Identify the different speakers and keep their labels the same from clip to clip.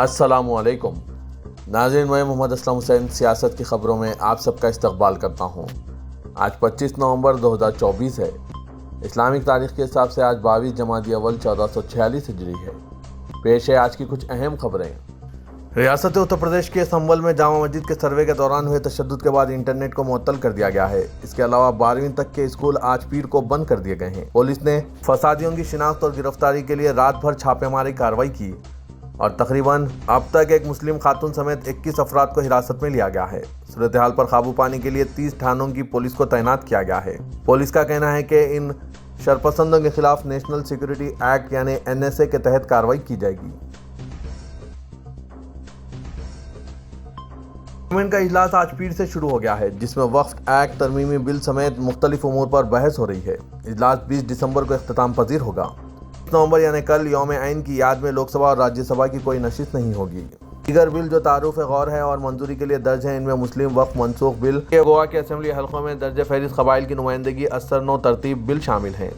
Speaker 1: السلام علیکم ناظرین، میں محمد اسلم حسین سیاست کی خبروں میں آپ سب کا استقبال کرتا ہوں۔ آج 25 نومبر 2024 ہے۔ اسلامک تاریخ کے حساب سے آج 22 جمادی اول 1446 ہجری ہے۔ پیش ہے آج کی کچھ اہم خبریں۔ ریاست اتر پردیش کے سنبل میں جامع مسجد کے سروے کے دوران ہوئے تشدد کے بعد انٹرنیٹ کو معطل کر دیا گیا ہے۔ اس کے علاوہ 12ویں تک کے اسکول آج پیر کو بند کر دیے گئے ہیں۔ پولیس نے فسادیوں کی شناخت اور گرفتاری کے لیے رات بھر چھاپے ماری کارروائی کی اور تقریباً اب تک ایک مسلم خاتون سمیت 21 افراد کو حراست میں لیا گیا ہے۔ صورتحال پر قابو پانے کے لیے 30 تھانوں کی پولیس کو تعینات کیا گیا ہے۔ پولیس کا کہنا ہے کہ ان شرپسندوں کے خلاف نیشنل سیکورٹی ایکٹ یعنی NSA کے تحت کارروائی کی جائے گی۔ پارلیمنٹ کا اجلاس آج پیر سے شروع ہو گیا ہے، جس میں وقف ایکٹ ترمیمی بل سمیت مختلف امور پر بحث ہو رہی ہے۔ اجلاس 20 دسمبر کو اختتام پذیر ہوگا۔ 20 نومبر یعنی کل یوم عین کی یاد میں لوک سبھا اور راجیہ سبھا کی کوئی نشست نہیں ہوگی۔ دیگر بل جو تعارف غور ہے اور منظوری کے لیے درج ہیں، ان میں مسلم وقف منسوخ بل، گوا کے اسمبلی حلقوں میں درج فہرست قبائل کی نمائندگی اثر نو ترتیب بل شامل ہیں۔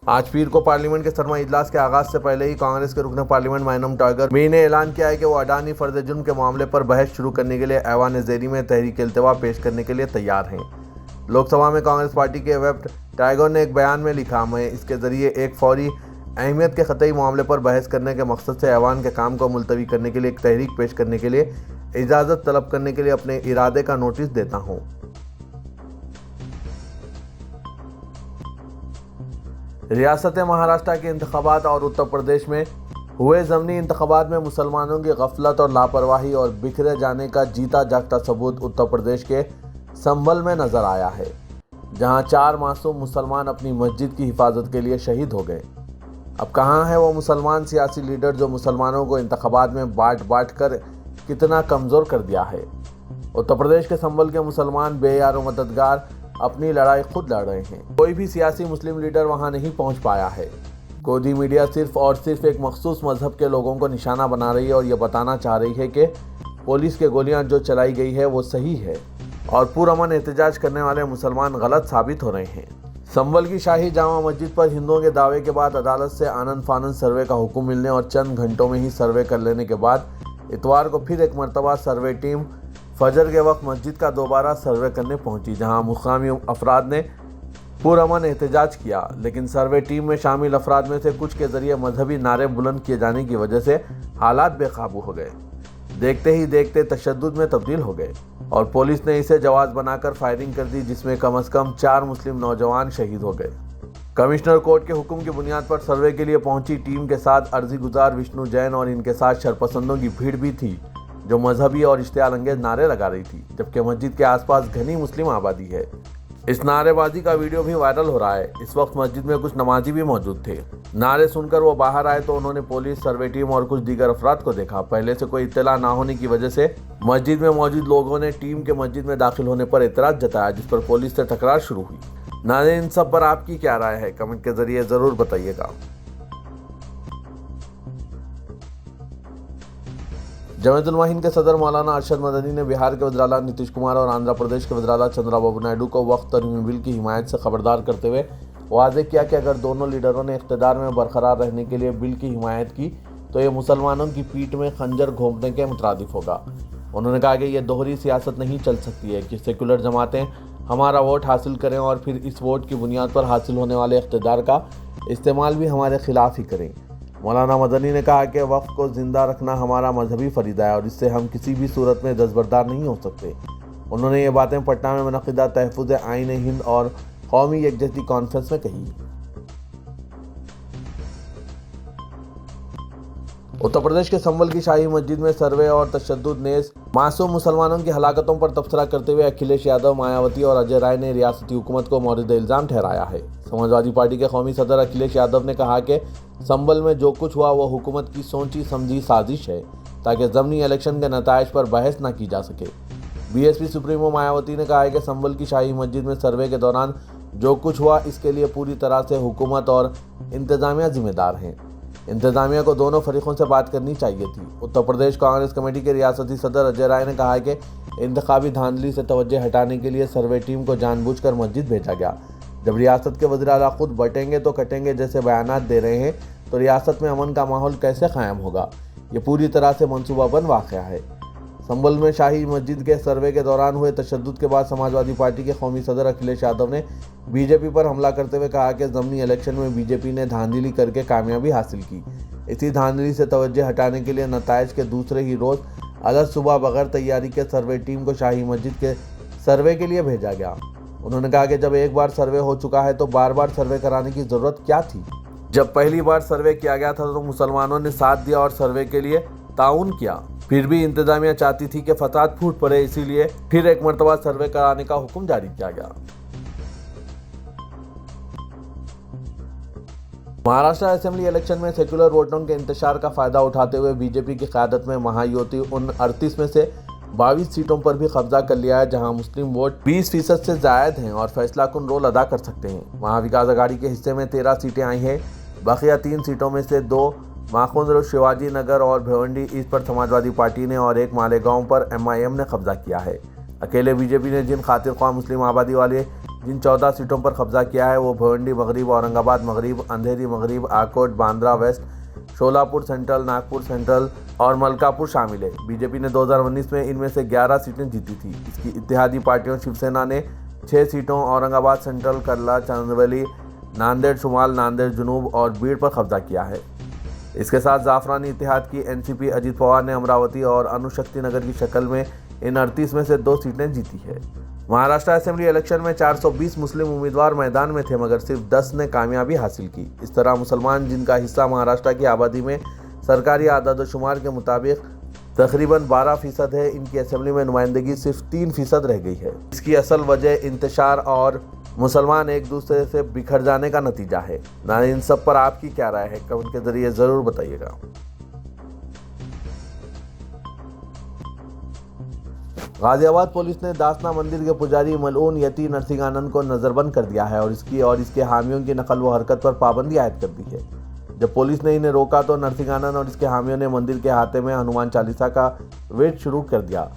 Speaker 1: آج پیر کو پارلیمنٹ کے سرمائی اجلاس کے آغاز سے پہلے ہی کانگریس کے رکن پارلیمنٹ مینم ٹائیگر می نے اعلان کیا ہے کہ وہ اڈانی فرد جرم کے معاملے پر بحث شروع کرنے کے لیے ایوان زیری میں تحریک التوا پیش کرنے کے لیے تیار ہیں۔ لوک سبھا میں کانگریس پارٹی کے وفد ٹائیگر نے ایک بیان میں لکھا، میں اس کے ذریعے ایک فوری اہمیت کے قطعی معاملے پر بحث کرنے کے مقصد سے ایوان کے کام کو ملتوی کرنے کے لیے ایک تحریک پیش کرنے کے لیے اجازت طلب کرنے کے لیے اپنے ارادے کا نوٹس دیتا ہوں۔ ریاست مہاراشٹر کے انتخابات اور اتر پردیش میں ہوئے ضمنی انتخابات میں مسلمانوں کی غفلت اور لاپرواہی اور بکھرے جانے کا جیتا جاگتا ثبوت اتر پردیش کے سنبل میں نظر آیا ہے، جہاں 4 معصوم مسلمان اپنی مسجد کی حفاظت کے لیے شہید ہو گئے۔ اب کہاں ہے وہ مسلمان سیاسی لیڈر جو مسلمانوں کو انتخابات میں بانٹ کر کتنا کمزور کر دیا ہے؟ اتر پردیش کے سنبل کے مسلمان بے یار و مددگار اپنی لڑائی خود لڑ رہے ہیں۔ کوئی بھی سیاسی مسلم لیڈر وہاں نہیں پہنچ پایا ہے۔ گودی میڈیا صرف اور صرف ایک مخصوص مذہب کے لوگوں کو نشانہ بنا رہی ہے اور یہ بتانا چاہ رہی ہے کہ پولیس کے گولیاں جو چلائی گئی ہے وہ صحیح ہے اور پرامن احتجاج کرنے والے مسلمان غلط ثابت ہو رہے ہیں۔ سنبل کی شاہی جامع مسجد پر ہندوؤں کے دعوے کے بعد عدالت سے آنند فانند سروے کا حکم ملنے اور چند گھنٹوں میں ہی سروے کر لینے کے بعد اتوار کو پھر ایک مرتبہ سروے ٹیم فجر کے وقت مسجد کا دوبارہ سروے کرنے پہنچی، جہاں مقامی افراد نے پرامن احتجاج کیا، لیکن سروے ٹیم میں شامل افراد میں سے کچھ کے ذریعے مذہبی نعرے بلند کیے جانے کی وجہ سے حالات بے قابو ہو گئے۔ دیکھتے ہی دیکھتے تشدد میں تبدیل ہو گئے اور پولیس نے اسے جواز بنا کر فائرنگ کر دی، جس میں کم از کم 4 مسلم نوجوان شہید ہو گئے۔ کمشنر کورٹ کے حکم کی بنیاد پر سروے کے لیے پہنچی ٹیم کے ساتھ عرضی گزار وشنو جین اور ان کے ساتھ شرپسندوں کی بھیڑ بھی تھی جو مذہبی اور اشتعال انگیز نعرے لگا رہی تھی، جبکہ مسجد کے آس پاس گھنی مسلم آبادی ہے۔ اس نعرے بازی کا ویڈیو بھی وائرل ہو رہا ہے۔ اس وقت مسجد میں کچھ نمازی بھی موجود تھے۔ نعرے سن کر وہ باہر آئے تو انہوں نے پولیس، سروے ٹیم اور کچھ دیگر افراد کو دیکھا۔ پہلے سے کوئی اطلاع نہ ہونے کی وجہ سے مسجد میں موجود لوگوں نے ٹیم کے مسجد میں داخل ہونے پر اعتراض جتایا، جس پر پولیس سے ٹکرار شروع ہوئی۔ ناظرین، ان سب پر آپ کی کیا رائے ہے؟ کمنٹ کے ذریعے ضرور بتائیے گا۔ جمعیت علماء ہند کے صدر مولانا ارشد مدنی نے بہار کے وزیر اعلیٰ نتیش کمار اور آندھرا پردیش کے وزیر اعلیٰ چندرا بابو نائیڈو کو وقف ترمیمی بل کی حمایت سے خبردار کرتے ہوئے واضح کیا کہ اگر دونوں لیڈروں نے اقتدار میں برقرار رہنے کے لیے بل کی حمایت کی تو یہ مسلمانوں کی پیٹھ میں خنجر گھونپنے کے مترادف ہوگا۔ انہوں نے کہا کہ یہ دوہری سیاست نہیں چل سکتی ہے کہ سیکولر جماعتیں ہمارا ووٹ حاصل کریں اور پھر اس ووٹ کی بنیاد پر حاصل ہونے والے اقتدار کا استعمال بھی ہمارے خلاف ہی کریں۔ مولانا مدنی نے کہا کہ وقف کو زندہ رکھنا ہمارا مذہبی فریضہ ہے اور اس سے ہم کسی بھی صورت میں دستبردار نہیں ہو سکتے۔ انہوں نے یہ باتیں پٹنہ میں منعقدہ تحفظ آئین ہند اور قومی یکجہتی کانفرنس میں کہی۔ اتر پردیش کے سنبل کی شاہی مسجد میں سروے اور تشدد نیز معصوم مسلمانوں کی ہلاکتوں پر تبصرہ کرتے ہوئے اکھلیش یادو، مایاوتی اور اجے رائے نے ریاستی حکومت کو مورد الزام ٹھہرایا ہے۔ سماجوادی پارٹی کے قومی صدر اکھلیش یادو نے کہا کہ سنبل میں جو کچھ ہوا وہ حکومت کی سوچی سمجھی سازش ہے تاکہ ضمنی الیکشن کے نتائج پر بحث نہ کی جا سکے۔ BSP سپریمو مایاوتی نے کہا ہے کہ سنبل کی شاہی مسجد میں سروے کے دوران جو کچھ ہوا اس کے لیے پوری طرح سے حکومت اور انتظامیہ ذمہ دار ہیں۔ انتظامیہ کو دونوں فریقوں سے بات کرنی چاہیے تھی۔ اتر پردیش کانگریس کمیٹی کے ریاستی صدر اجے رائے نے کہا ہے کہ انتخابی دھاندلی سے توجہ ہٹانے کے لیے سروے ٹیم کو جان بوجھ کر مسجد بھیجا گیا۔ جب ریاست کے وزیر اعلیٰ خود بٹیں گے تو کٹیں گے جیسے بیانات دے رہے ہیں تو ریاست میں امن کا ماحول کیسے قائم ہوگا؟ ये पूरी तरह से मंसूबाबंद वाक़या है। संभल में शाही मस्जिद के सर्वे के दौरान हुए तशद्दुद के बाद समाजवादी पार्टी के कौमी सदर अखिलेश यादव ने बीजेपी पर हमला करते हुए कहा कि ज़मीनी इलेक्शन में बीजेपी ने धांधली करके कामयाबी हासिल की। इसी धांधली से तवज्जो हटाने के लिए नताइज के दूसरे ही रोज़ अलग सुबह बगैर तैयारी के सर्वे टीम को शाही मस्जिद के सर्वे के लिए भेजा गया। उन्होंने कहा कि जब एक बार सर्वे हो चुका है तो बार बार सर्वे कराने की ज़रूरत क्या थी। जब पहली बार सर्वे किया गया था तो मुसलमानों ने साथ दिया और सर्वे के लिए ताउन किया। फिर भी इंतजामिया चाहती थी कि फसाद फूट पड़े, इसीलिए फिर एक मरतबा सर्वे कराने का हुक्म जारी किया गया। महाराष्ट्र असेंबली इलेक्शन में सेक्युलर वोटों के इंतशार का फायदा उठाते हुए बीजेपी की क़यादत में महायुति उन 38 में से 22 सीटों पर भी कब्जा कर लिया है, जहां मुस्लिम वोट 20% से जायद हैं और फैसला कुन रोल अदा कर सकते हैं। महाविकास आघाड़ी के हिस्से में 13 सीटें आई हैं। बकिया 3 सीटों में से 2 माखुंद शिवाजी नगर और भिवंडी ईस्ट पर समाजवादी पार्टी ने और एक मालेगांव पर MIM ने कब्जा किया है। अकेले बीजेपी ने जिन खातिर ख्वाह मुस्लिम आबादी वाले जिन 14 सीटों पर कब्जा किया है वो भिवंडी मगरिब, औरंगाबाद मगरिब, अंधेरी मगरिब, Akot, Bandra west, Solapur central, Nagpur central और मलकापुर शामिल है। बीजेपी ने 2019 में इनमें से 11 सीटें जीती थी। इसकी इत्तेहादी पार्टियों शिवसेना ने 6 सीटों औरंगाबाद सेंट्रल, करला, चंद्रवली, नांदेड़ शुमाल, नांदेड़ जुनूब और बीड़ पर कब्जा किया है। इसके साथ जाफरानी इत्तेहाद की NCP अजीत पवार ने अमरावती और अणुशक्ति नगर की शक्ल में इन 38 में से 2 सीटें जीती है। महाराष्ट्र असेंबली इलेक्शन में 420 मुस्लिम उम्मीदवार मैदान में थे, मगर सिर्फ 10 ने कामयाबी हासिल की। इस तरह मुसलमान, जिनका हिस्सा महाराष्ट्र की आबादी में सरकारी आदादोशुमार के मुताबिक तकरीबन 12% है, इनकी असेंबली में नुमाइंदगी सिर्फ 3% रह गई है। इसकी असल वजह इंतशार और मुसलमान एक दूसरे से बिखर जाने का नतीजा है। ना इन सब पर आपकी क्या राय है, कमेंट के जरिए ज़रूर बताइएगा। गाजियाबाद पुलिस ने दासना मंदिर के पुजारी मलऊन यती नरसिंहानंद को नजरबंद कर दिया है और इसके हामियों की नकल व हरकत पर पाबंदी आयद कर दी है। जब पुलिस ने इन्हें रोका तो नरसिंहानंद और इसके हामियों ने मंदिर के हाथे में हनुमान चालीसा का वेट शुरू कर दिया।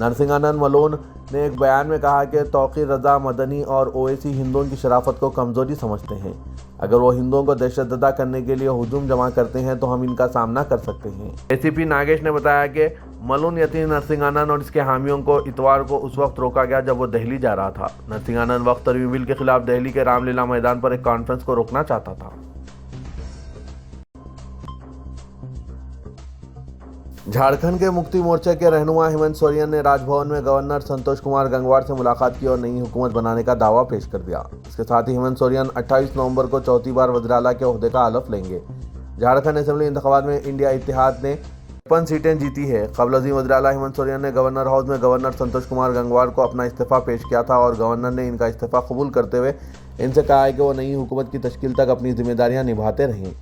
Speaker 1: नरसिंहानंद मलून ने एक बयान में कहा कि तौक़ीर रज़ा मदनी और ओवैसी हिंदुओं की शराफत को कमज़ोरी समझते हैं। अगर वो हिंदुओं को दहशतज़दा करने के लिए हुजूम जमा करते हैं तो हम इनका सामना कर सकते हैं। ACP नागेश ने बताया कि मलून यतीम नरसिंहानंद और इसके हामियों को इतवार को उस वक्त रोका गया जब वो दिल्ली जा रहा था। नरसिंहानंद वक्त तरमीमी बिल के खिलाफ दिल्ली के रामलीला मैदान पर एक कॉन्फ्रेंस को रोकना चाहता था। झारखंड के मुक्ति मोर्चे के रहनुमा हेमंत सोरेन ने राजभवन में गवर्नर संतोष कुमार गंगवार से मुलाकात की और नई हुकूमत बनाने का दावा पेश कर दिया। इसके साथ ही हेमंत सोरेन 28 नवंबर को चौथी बार वज़ीर आला के ओहदे का हलफ लेंगे। झारखंड असेंबली इंतखाबात में इंडिया इत्तेहाद ने 55 सीटें जीती है। क़ब्ल अज़ीम वज़ीर आला हेमंत सोरेन ने गवर्नर हाउस में गवर्नर संतोष कुमार गंगवार को अपना इस्तीफ़ा पेश किया था और गवर्नर ने इनका इस्तीफ़ा कबूल करते हुए इनसे कहा है कि वो नई हुकूमत की तश्कील तक अपनी जिम्मेदारियाँ निभाते रहें।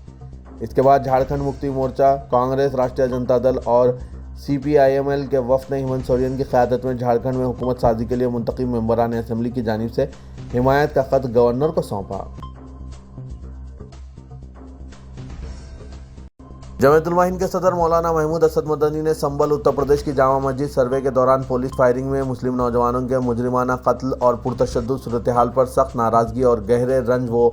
Speaker 1: इसके बाद झारखंड मुक्ति मोर्चा, कांग्रेस, राष्ट्रीय जनता दल और CPIML के वफ़द ने हेमंत सोरेन की क़यादत में झारखंड में हुकूमत साजी के लिए मुंतखब मेंबरान असेंबली की जानिब से हिमायत का ख़त गवर्नर को सौंपा। जमात-उल हिंद के सदर मौलाना महमूद असद मदनी ने संभल उत्तर प्रदेश की जामा मस्जिद सर्वे के दौरान पुलिस फायरिंग में मुस्लिम नौजवानों के मुजरिमाना कत्ल और पुरतशद्दुद सूरत हाल पर सख्त नाराज़गी और गहरे रंज व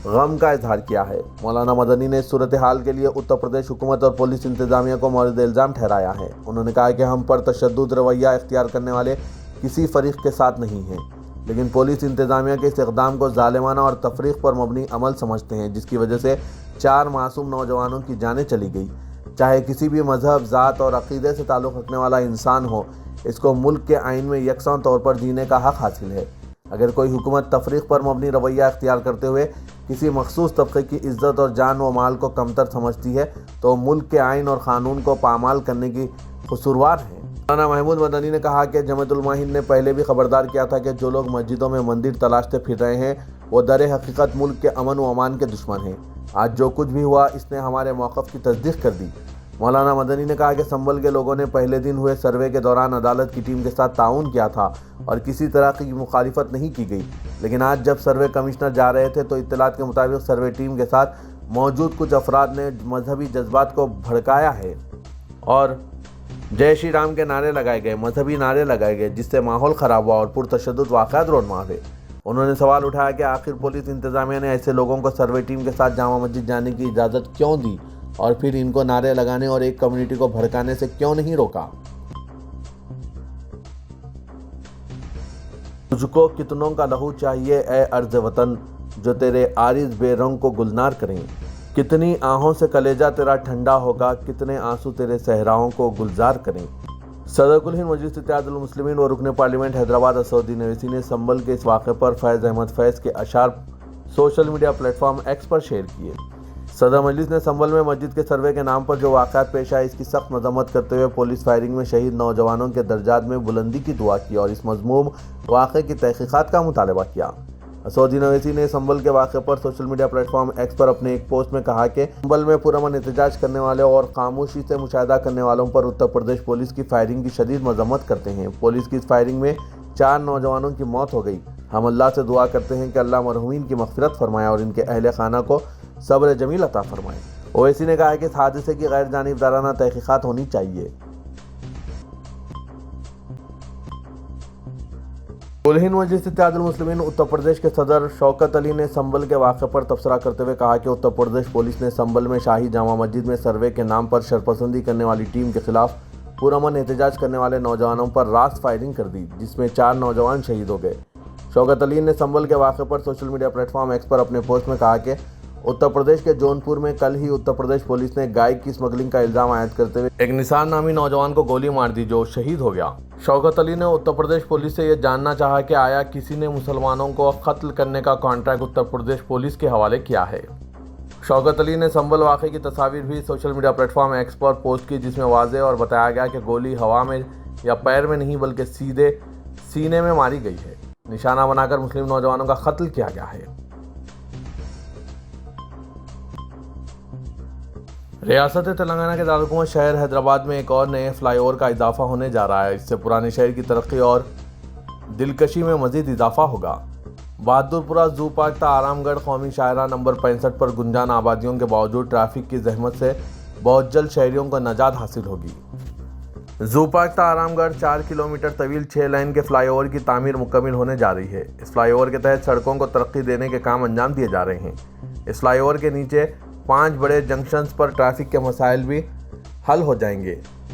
Speaker 1: गम का इजहार किया है। मौलाना मदनी ने सूरत हाल के लिए उत्तर प्रदेश हुकूमत और पुलिस इंतजामिया को मौरिद इल्ज़ाम ठहराया है। उन्होंने कहा कि हम पर तशद्दुद रवैया इख्तियार करने वाले किसी फरीक के साथ नहीं हैं, लेकिन पुलिस इंतजामिया के इस इक़दाम को ज़ालिमाना और तफरीक़ पर मबनी अमल समझते हैं, जिसकी वजह से 4 मासूम नौजवानों की जानें चली गई। चाहे किसी भी मज़हब, ज़ात और अक़ीदे से ताल्लुक़ रखने वाला इंसान हो, इसको मुल्क के आइन में यकसा तौर पर जीने का हक़ हासिल है। अगर कोई हुकूमत तफरीक़ पर मबनी रवैया इख्तियार करते हुए किसी मखसूस तबके की इज़्ज़त और जान व माल को कमतर समझती है तो मुल्क के आइन और क़ानून को पामाल करने की कसूरवार है। मौलाना महमूद मदनी ने कहा कि जमात-उल हिंद ने पहले भी खबरदार किया था कि जो लोग मस्जिदों में मंदिर तलाशते फिर रहे हैं वो दर हकीकत मुल्क के अमन व अमान के दुश्मन हैं। आज जो कुछ भी हुआ इसने हमारे मौक़िफ़ की तस्दीक़ कर दी। मौलाना मदनी ने कहा कि संभल के लोगों ने पहले दिन हुए सर्वे के दौरान अदालत की टीम के साथ ताउन किया था और किसी तरह की मुखालिफत नहीं की गई, लेकिन आज जब सर्वे कमिश्नर जा रहे थे तो इत्तलात के मुताबिक सर्वे टीम के साथ मौजूद कुछ अफराद ने मजहबी जज्बात को भड़काया है और जय श्री राम के नारे लगाए गए, मजहबी नारे लगाए गए, जिससे माहौल ख़राब हुआ और पुरतशद्दुद वाक़यात रोनमा हुए। उन्होंने सवाल उठाया कि आखिर पुलिस इंतज़ामिया ने ऐसे लोगों को सर्वे टीम के साथ जामा मस्जिद जाने की इजाज़त क्यों दी और फिर इनको नारे लगाने और एक कम्युनिटी को भड़काने से क्यों नहीं रोका? तुझको कितनों का लहू चाहिए ए अर्ज़ वतन, जो तेरे आरिज़ बेरंग को गुलनार करें। कितनी आहों से कलेजा तेरा ठंडा होगा, कितने आंसू तेरे सहराओं को गुलजार करें। सदर कुल हिंद मजलिस इत्तेहादुल मुस्लिमीन व रुकन पार्लियामेंट हैदराबाद असदुद्दीन अवैसी ने संबल के इस वाक़े पर फैज़ अहमद फैज़ के अशार सोशल मीडिया प्लेटफॉर्म एक्स पर शेयर किए। सदर मजलिस ने संबल में मस्जिद के सर्वे के नाम पर जो वाक़यात पेश आए, इसकी सख्त मजम्मत करते हुए पुलिस फायरिंग में शहीद नौजवानों के दर्जात में बुलंदी की दुआ की और इस मज़मूम वाक़े की तहक़ीक़ात का मुतालबा किया। असदुद्दीन अवैसी ने संबल के वाक़े पर सोशल मीडिया प्लेटफॉर्म एक्स पर अपने एक पोस्ट में कहा कि संबल में पुरअमन एहतजाज करने वाले और खामोशी से मुशाहिदा करने वालों पर उत्तर प्रदेश पुलिस की फायरिंग की शदीद मजम्मत करते हैं। पुलिस की इस फायरिंग में 4 नौजवानों की मौत हो गई। हम अल्लाह से दुआ करते हैं कि अल्लाह मरहूमीन की मग़फ़िरत फरमाए और इनके अहले खाना को सब्र जमील अता फरमाए। ओवैसी ने कहा कि इस हादसे की गैर जानिबदाराना तहक़ीक़ात होनी चाहिए। कुल हिंद मजलिस इत्तेहादुल मुस्लिमीन उत्तर प्रदेश के सदर शौकत अली ने संबल के वाक़े पर तबसरा करते हुए कहा कि उत्तर प्रदेश पुलिस ने संबल में शाही जामा मस्जिद में सर्वे के नाम पर शरपसंदी करने वाली टीम के खिलाफ पुरअमन एहतजाज करने वाले नौजवानों पर रास्त फायरिंग कर दी, जिसमें 4 नौजवान शहीद हो गए। शौकत अली ने संबल के वाक़े पर सोशल मीडिया प्लेटफॉर्म एक्स पर अपने पोस्ट में कहा कि उत्तर प्रदेश के जौनपुर में कल ही उत्तर प्रदेश पुलिस ने गाय की स्मगलिंग का इल्ज़ाम आयद करते हुए एक निसार नामी नौजवान को गोली मार दी, जो शहीद हो गया। शौकत अली ने उत्तर प्रदेश पुलिस से यह जानना चाहा कि आया किसी ने मुसलमानों को कत्ल करने का कॉन्ट्रैक्ट उत्तर प्रदेश पुलिस के हवाले किया है। शौकत अली ने संबल वाक़े की तस्वीर भी सोशल मीडिया प्लेटफॉर्म एक्स पर पोस्ट की, जिसमें वाज़ेह और बताया गया कि गोली हवा में या पैर में नहीं बल्कि सीधे सीने में मारी गई है। निशाना बनाकर मुस्लिम नौजवानों का कत्ल किया गया है। रियासत तेलंगाना के दारुल शहर हैदराबाद में एक और नए फ्लाईओवर का इजाफा होने जा रहा है। इससे पुराने शहर की तरक्की और दिलकशी में मजीद इजाफा होगा। बहादुरपुरा जू पार्क ता आरामगढ़ कौमी शाहराह नंबर 65 पर गुंजान आबादियों के बावजूद ट्रैफिक की जहमत से बहुत जल्द शहरियों को नजात हासिल होगी। जू पार्क ता आरामगढ़ 4 किलोमीटर तवील 6 लाइन के फ्लाईओवर की तामीर मुकम्मल होने जा रही है। इस फ्लाईओवर के तहत सड़कों को तरक्की देने के काम अंजाम दिए जा रहे हैं। इस फ्लाईओवर के नीचे 5 बड़े जंक्शंस पर ट्रैफिक के मसाइल भी हल हो जाएंगे।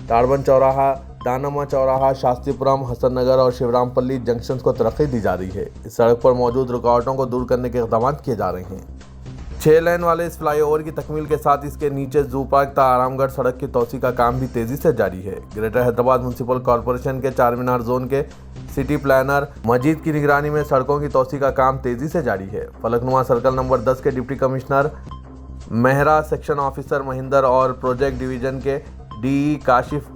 Speaker 1: ताड़बन चौराहा, दानम्मा चौराहा, शास्त्रीपुरम, हसन नगर और शिवरामपल्ली जंक्शंस को तरक्की दी जा रही है। इस सड़क पर मौजूद रुकावटों को दूर करने के इक़दाम किए जा रहे हैं। 6 लेन वाले इस फ्लाईओवर की तकमील के साथ इसके नीचे जू पार्क ता आरामगढ़ सड़क की तोसी का काम भी तेजी से जारी है। ग्रेटर हैदराबाद म्युनिसिपल कॉरपोरेशन के चार मीनार जोन के सिटी प्लानर मजीद की निगरानी में सड़कों की तोसी का काम तेजी से जारी है। फलकनुमा सर्कल नंबर 10 के deputy commissioner Mehra, section officer Mahinder और प्रोजेक्ट डिवीजन के डीई काशिफ,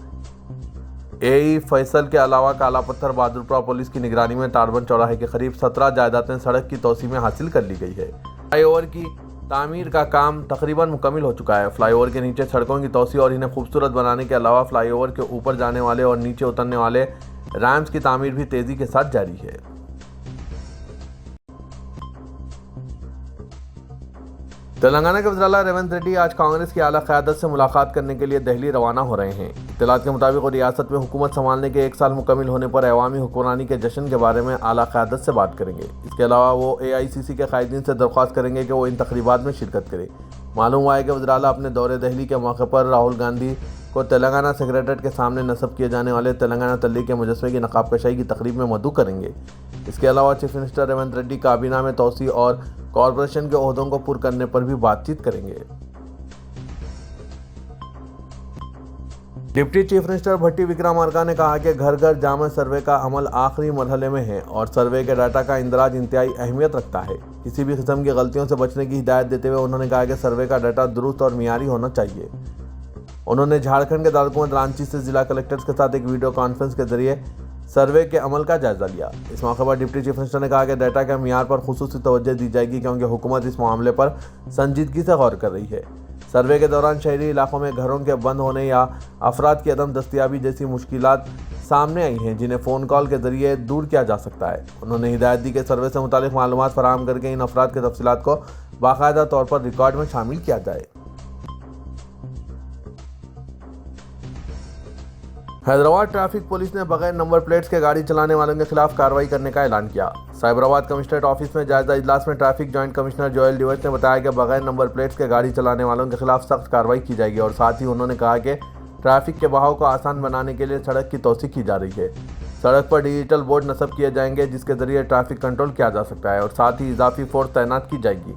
Speaker 1: एई फैसल के अलावा काला पत्थर बहादुरपुरा पुलिस की निगरानी में ताड़बन चौराहे के करीब 17 जायदादें सड़क की तोसी में हासिल कर ली गई है। फ्लाईओवर की तामीर का काम तकरीबन मुकम्मल हो चुका है। फ्लाईओवर के नीचे सड़कों की तोसी और इन्हें खूबसूरत बनाने के अलावा फ्लाईओवर के ऊपर जाने वाले और नीचे उतरने वाले रैम्प्स की तामीर भी तेजी के साथ जारी है। तेलंगाना के वज़ीर-ए-आला रेवंत रेड्डी आज कांग्रेस की आला क़यादत से मुलाकात करने के लिए दिल्ली रवाना हो रहे हैं। इत्तलात के मुताबिक वो रियासत में हुकूमत संभालने के 1 साल मुकम्मल होने पर अवामी हुक्मरानी के जश्न के बारे में आला क़यादत से बात करेंगे। इसके अलावा वो AICC के कायदीन से दरख्वास्त करेंगे कि वो इन तकरीबात में शिरकत करें। मालूम हुआ है कि वज़ीर-ए-आला अपने दौरे दिल्ली के मौके पर राहुल गांधी को तेलंगाना सेक्रेटरीट के सामने नस्ब किए जाने वाले तेलंगाना तल्ली के मुजस्मे की नकाबकशाई की तकरीब में मदऊ करेंगे। इसके अलावा चीफ मिनिस्टर रेवंत रेड्डी काबीना में तोसी और कॉरपोरेशन के ओहदों को पुर करने पर भी बातचीत करेंगे। डिप्टी चीफ मिनिस्टर भट्टी विक्रमार्का ने कहा कि घर घर जामा सर्वे का अमल आखिरी मरहले में है और सर्वे के डाटा का इंदराज इंतहाई अहमियत रखता है। किसी भी किस्म की गलतियों से बचने की हिदायत देते हुए उन्होंने कहा कि सर्वे का डाटा दुरुस्त और मियारी होना चाहिए। उन्होंने झारखंड के दारुल रांची से जिला कलेक्टर्स के साथ एक वीडियो कॉन्फ्रेंस के जरिए सर्वे के अमल का जायजा लिया। इस मौके पर डिप्टी चीफ मिनिस्टर ने कहा कि डाटा के मियार पर खुसूसी तवज्जो दी जाएगी क्योंकि हुकूमत इस मामले पर संजीदगी से गौर कर रही है। सर्वे के दौरान शहरी इलाकों में घरों के बंद होने या अफराद की अदम दस्तयाबी जैसी मुश्किलात सामने आई हैं, जिन्हें फ़ोन कॉल के जरिए दूर किया जा सकता है। उन्होंने हिदायत दी कि सर्वे से मुतालिक मालूमात फराहम करके इन अफराद के तफसीलात को बाकायदा तौर पर रिकॉर्ड में शामिल किया जाए। حیدرآباد ٹریفک پولیس نے بغیر نمبر پلیٹس کے گاڑی چلانے والوں کے خلاف کارروائی کرنے کا اعلان کیا۔ سائبرآباد کمشنریٹ آفس میں جائزہ اجلاس میں ٹریفک جوائنٹ کمشنر جوئل ڈیوچ نے بتایا کہ بغیر نمبر پلیٹس کے گاڑی چلانے والوں کے خلاف سخت کارروائی کی جائے گی، اور ساتھ ہی انہوں نے کہا کہ ٹریفک کے بہاؤ کو آسان بنانے کے لیے سڑک کی توسیع کی جا رہی ہے۔ سڑک پر ڈیجیٹل بورڈ نصب کیے جائیں گے جس کے ذریعے ٹریفک کنٹرول کیا جا سکتا ہے، اور ساتھ ہی اضافی فورس تعینات کی جائے گی۔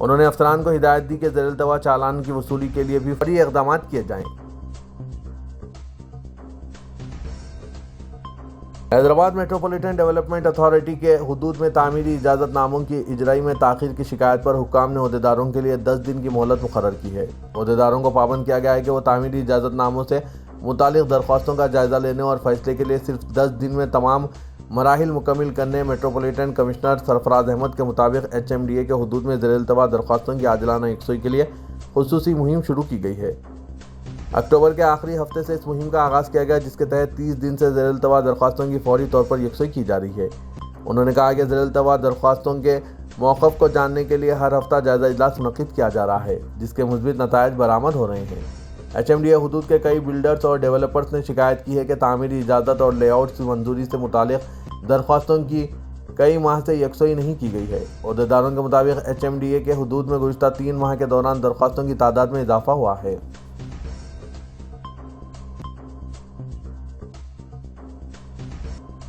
Speaker 1: انہوں نے افسران کو ہدایت دی کہ زیر التوا چالان کی وصولی کے لیے بھی فوری اقدامات کیے جائیں۔ حیدرآباد میٹروپولیٹن ڈیولپمنٹ اتھارٹی کے حدود میں تعمیری اجازت ناموں کی اجرائی میں تاخیر کی شکایت پر حکام نے عہدیداروں کے لیے 10 دن کی مہلت مقرر کی ہے۔ عہدیداروں کو پابند کیا گیا ہے کہ وہ تعمیری اجازت ناموں سے متعلق درخواستوں کا جائزہ لینے اور فیصلے کے لیے صرف 10 دن میں تمام مراحل مکمل کرنے۔ میٹروپولیٹن کمشنر سرفراز احمد کے مطابق HMDA کے حدود میں زیر التوا درخواستوں کی عاجلانہ یکسوئی کے لیے خصوصی مہم شروع کی گئی ہے۔ اکتوبر کے آخری ہفتے سے اس مہم کا آغاز کیا گیا، جس کے تحت 30 دن سے زیر التوا درخواستوں کی فوری طور پر یکسوئی کی جا رہی ہے۔ انہوں نے کہا کہ زیر التوا درخواستوں کے موقف کو جاننے کے لیے ہر ہفتہ جائزہ اجلاس منعقد کیا جا رہا ہے، جس کے مثبت نتائج برآمد ہو رہے ہیں۔ HMDA حدود کے کئی بلڈرز اور ڈیولپرز نے شکایت کی ہے کہ تعمیری اجازت اور لے آؤٹ کی منظوری سے متعلق درخواستوں کی کئی ماہ سے یکسوئی نہیں کی گئی ہے۔ عہدیداروں کے مطابق HMDA کے حدود میں گزشتہ 3 ماہ کے دوران درخواستوں کی تعداد میں اضافہ ہوا ہے۔